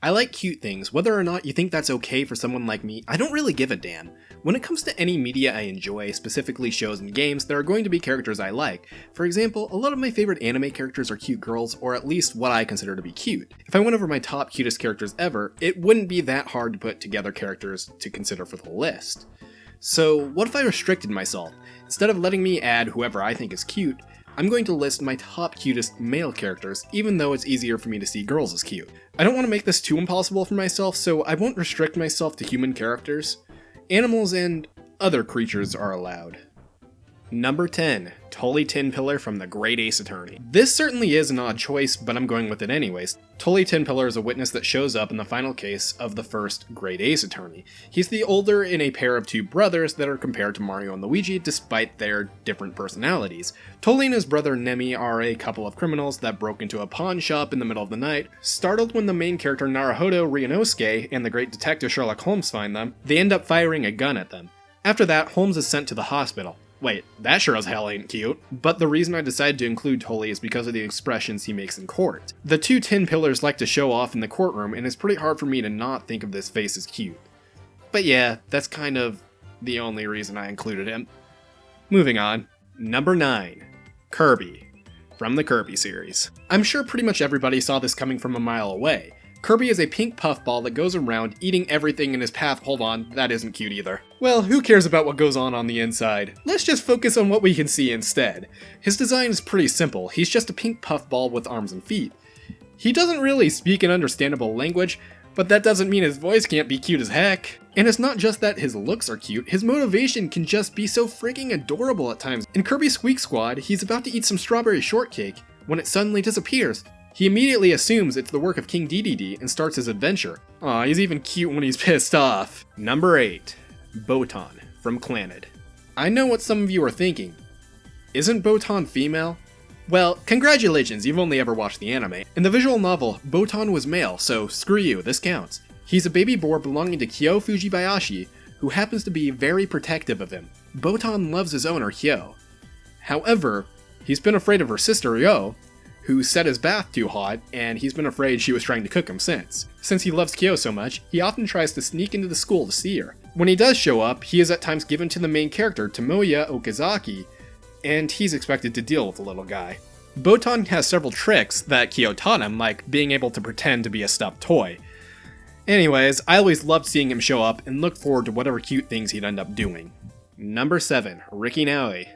I like cute things. Whether or not you think that's okay for someone like me, I don't really give a damn. When it comes to any media I enjoy, specifically shows and games, there are going to be characters I like. For example, a lot of my favorite anime characters are cute girls, or at least what I consider to be cute. If I went over my top cutest characters ever, it wouldn't be that hard to put together characters to consider for the list. So what if I restricted myself? Instead of letting me add whoever I think is cute, I'm going to list my top cutest male characters, even though it's easier for me to see girls as cute. I don't want to make this too impossible for myself, so I won't restrict myself to human characters. Animals and other creatures are allowed. Number 10. Tully Tin Pillar from the Great Ace Attorney. This certainly is an odd choice, but I'm going with it anyways. Tully Tin Pillar is a witness that shows up in the final case of the first Great Ace Attorney. He's the older in a pair of two brothers that are compared to Mario and Luigi despite their different personalities. Tully and his brother Nemi are a couple of criminals that broke into a pawn shop in the middle of the night. Startled when the main character Naruhodo Ryunosuke and the great detective Sherlock Holmes find them, they end up firing a gun at them. After that, Holmes is sent to the hospital. Wait, that sure as hell ain't cute. But the reason I decided to include Tully is because of the expressions he makes in court. The two tin pillars like to show off in the courtroom, and it's pretty hard for me to not think of this face as cute. But yeah, that's kind of the only reason I included him. Moving on. Number 9. Kirby. From the Kirby series. I'm sure pretty much everybody saw this coming from a mile away. Kirby is a pink puffball that goes around eating everything in his path. Hold on, that isn't cute either. Well, who cares about what goes on the inside? Let's just focus on what we can see instead. His design is pretty simple. He's just a pink puffball with arms and feet. He doesn't really speak an understandable language, but that doesn't mean his voice can't be cute as heck. And it's not just that his looks are cute, his motivation can just be so freaking adorable at times. In Kirby Squeak Squad, he's about to eat some strawberry shortcake when it suddenly disappears. He immediately assumes it's the work of King Dedede and starts his adventure. Aw, he's even cute when he's pissed off. Number 8. Botan from Clannad. I know what some of you are thinking. Isn't Botan female? Well, congratulations, you've only ever watched the anime. In the visual novel, Botan was male, so screw you, this counts. He's a baby boar belonging to Kyo Fujibayashi, who happens to be very protective of him. Botan loves his owner, Kyo. However, he's been afraid of her sister, Yo, who set his bath too hot, and he's been afraid she was trying to cook him since. Since he loves Kyo so much, he often tries to sneak into the school to see her. When he does show up, he is at times given to the main character, Tomoya Okazaki, and he's expected to deal with the little guy. Botan has several tricks that Kyo taught him, like being able to pretend to be a stuffed toy. Anyways, I always loved seeing him show up and look forward to whatever cute things he'd end up doing. Number 7. Ricky Naoi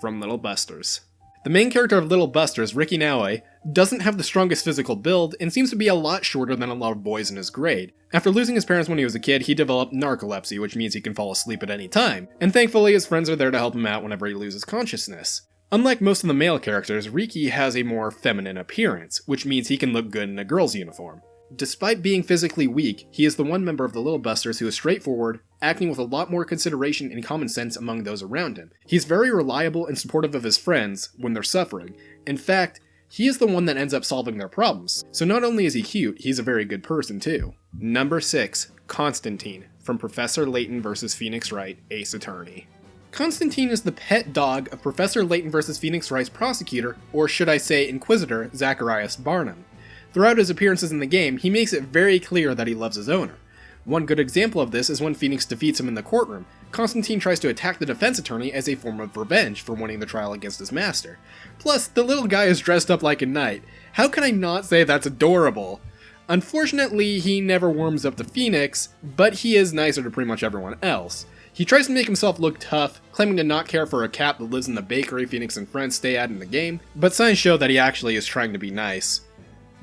from Little Busters. The main character of Little Busters, Ricky Naoi, doesn't have the strongest physical build and seems to be a lot shorter than a lot of boys in his grade. After losing his parents when he was a kid, he developed narcolepsy, which means he can fall asleep at any time, and thankfully his friends are there to help him out whenever he loses consciousness. Unlike most of the male characters, Ricky has a more feminine appearance, which means he can look good in a girl's uniform. Despite being physically weak, he is the one member of the Little Busters who is straightforward, acting with a lot more consideration and common sense among those around him. He's very reliable and supportive of his friends when they're suffering. In fact, he is the one that ends up solving their problems. So not only is he cute, he's a very good person too. Number 6. Constantine from Professor Layton vs. Phoenix Wright, Ace Attorney. Constantine is the pet dog of Professor Layton vs. Phoenix Wright's prosecutor, or should I say Inquisitor, Zacharias Barnham. Throughout his appearances in the game, he makes it very clear that he loves his owner. One good example of this is when Phoenix defeats him in the courtroom. Constantine tries to attack the defense attorney as a form of revenge for winning the trial against his master. Plus, the little guy is dressed up like a knight. How can I not say that's adorable? Unfortunately, he never warms up to Phoenix, but he is nicer to pretty much everyone else. He tries to make himself look tough, claiming to not care for a cat that lives in the bakery Phoenix and friends stay at in the game, but signs show that he actually is trying to be nice.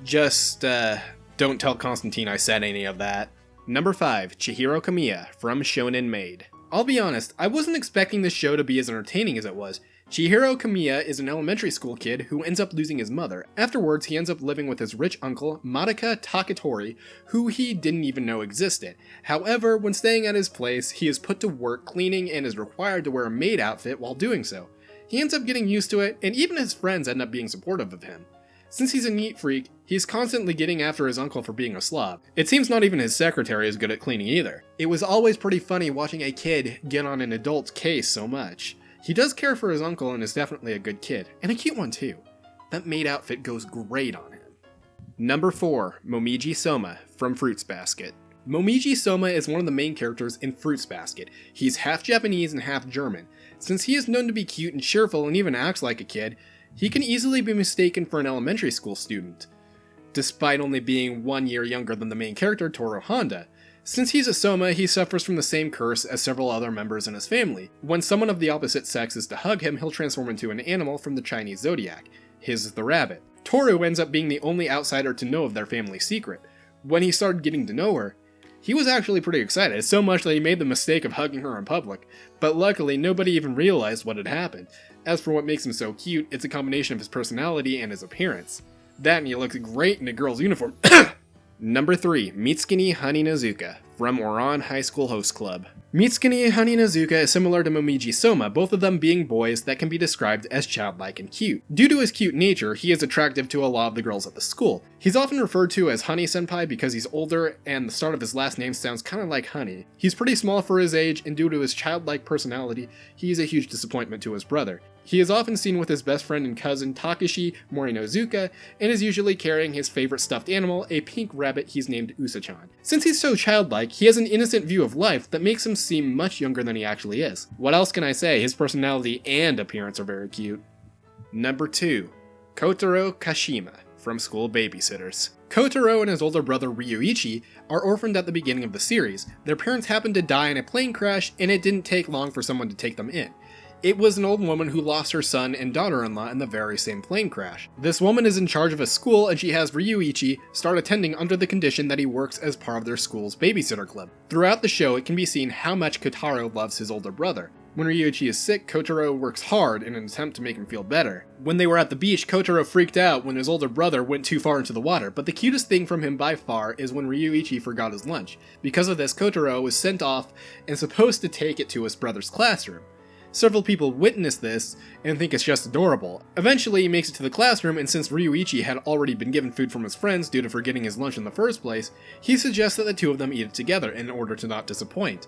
Just, don't tell Constantine I said any of that. Number 5. Chihiro Kamiya from Shonen Maid. I'll be honest, I wasn't expecting this show to be as entertaining as it was. Chihiro Kamiya is an elementary school kid who ends up losing his mother. Afterwards, he ends up living with his rich uncle, Madoka Takatori, who he didn't even know existed. However, when staying at his place, he is put to work cleaning and is required to wear a maid outfit while doing so. He ends up getting used to it, and even his friends end up being supportive of him. Since he's a neat freak, he's constantly getting after his uncle for being a slob. It seems not even his secretary is good at cleaning either. It was always pretty funny watching a kid get on an adult's case so much. He does care for his uncle and is definitely a good kid, and a cute one too. That maid outfit goes great on him. Number 4, Momiji Soma from Fruits Basket. Momiji Soma is one of the main characters in Fruits Basket. He's half Japanese and half German. Since he is known to be cute and cheerful and even acts like a kid, he can easily be mistaken for an elementary school student, despite only being 1 year younger than the main character, Toru Honda. Since he's a Soma, he suffers from the same curse as several other members in his family. When someone of the opposite sex is to hug him, he'll transform into an animal from the Chinese zodiac. His is the rabbit. Toru ends up being the only outsider to know of their family secret. When he started getting to know her, he was actually pretty excited, so much that he made the mistake of hugging her in public, but luckily nobody even realized what had happened. As for what makes him so cute, it's a combination of his personality and his appearance. That and he looks great in a girl's uniform. Number 3, Mitsuki Haninazuka from Oran High School Host Club. Mitsuki Haninazuka is similar to Momiji Soma, both of them being boys that can be described as childlike and cute. Due to his cute nature, he is attractive to a lot of the girls at the school. He's often referred to as Honey Senpai because he's older and the start of his last name sounds kinda like honey. He's pretty small for his age, and due to his childlike personality, he's a huge disappointment to his brother. He is often seen with his best friend and cousin Takashi Morinozuka, and is usually carrying his favorite stuffed animal, a pink rabbit he's named Usa-chan. Since he's so childlike, he has an innocent view of life that makes him seem much younger than he actually is. What else can I say? His personality and appearance are very cute. Number 2, Kotoro Kashima from School Babysitters. Kotoro and his older brother Ryuichi are orphaned at the beginning of the series. Their parents happened to die in a plane crash, and it didn't take long for someone to take them in. It was an old woman who lost her son and daughter-in-law in the very same plane crash. This woman is in charge of a school, and she has Ryuichi start attending under the condition that he works as part of their school's babysitter club. Throughout the show, it can be seen how much Kotaro loves his older brother. When Ryuichi is sick, Kotaro works hard in an attempt to make him feel better. When they were at the beach, Kotaro freaked out when his older brother went too far into the water, but the cutest thing from him by far is when Ryuichi forgot his lunch. Because of this, Kotaro was sent off and supposed to take it to his brother's classroom. Several people witness this and think it's just adorable. Eventually, he makes it to the classroom, and since Ryuichi had already been given food from his friends due to forgetting his lunch in the first place, he suggests that the two of them eat it together in order to not disappoint.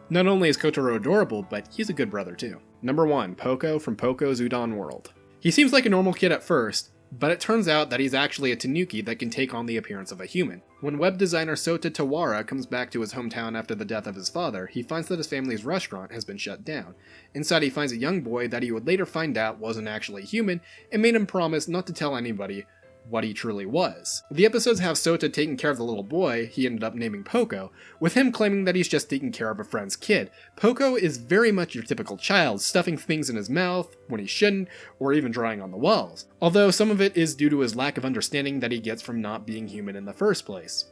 Not only is Kotaro adorable, but he's a good brother too. Number 1, Poco from Poco's Udon World. He seems like a normal kid at first, but it turns out that he's actually a tanuki that can take on the appearance of a human. When web designer Sota Tawara comes back to his hometown after the death of his father, he finds that his family's restaurant has been shut down. Inside, he finds a young boy that he would later find out wasn't actually human, and made him promise not to tell anybody what he truly was. The episodes have Sota taking care of the little boy he ended up naming Poco, with him claiming that he's just taking care of a friend's kid. Poco is very much your typical child, stuffing things in his mouth when he shouldn't, or even drawing on the walls. Although some of it is due to his lack of understanding that he gets from not being human in the first place.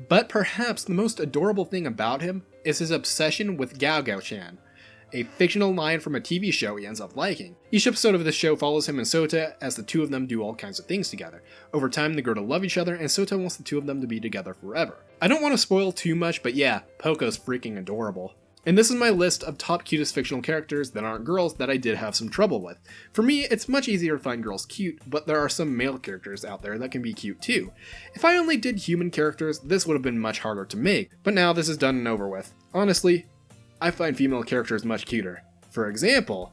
But perhaps the most adorable thing about him is his obsession with Gyakuten, a fictional line from a TV show he ends up liking. Each episode of this show follows him and Sota as the two of them do all kinds of things together. Over time, they grow to love each other, and Sota wants the two of them to be together forever. I don't want to spoil too much, but yeah, Poco's freaking adorable. And this is my list of top cutest fictional characters that aren't girls that I did have some trouble with. For me, it's much easier to find girls cute, but there are some male characters out there that can be cute too. If I only did human characters, this would have been much harder to make, but now this is done and over with. Honestly, I find female characters much cuter. For example,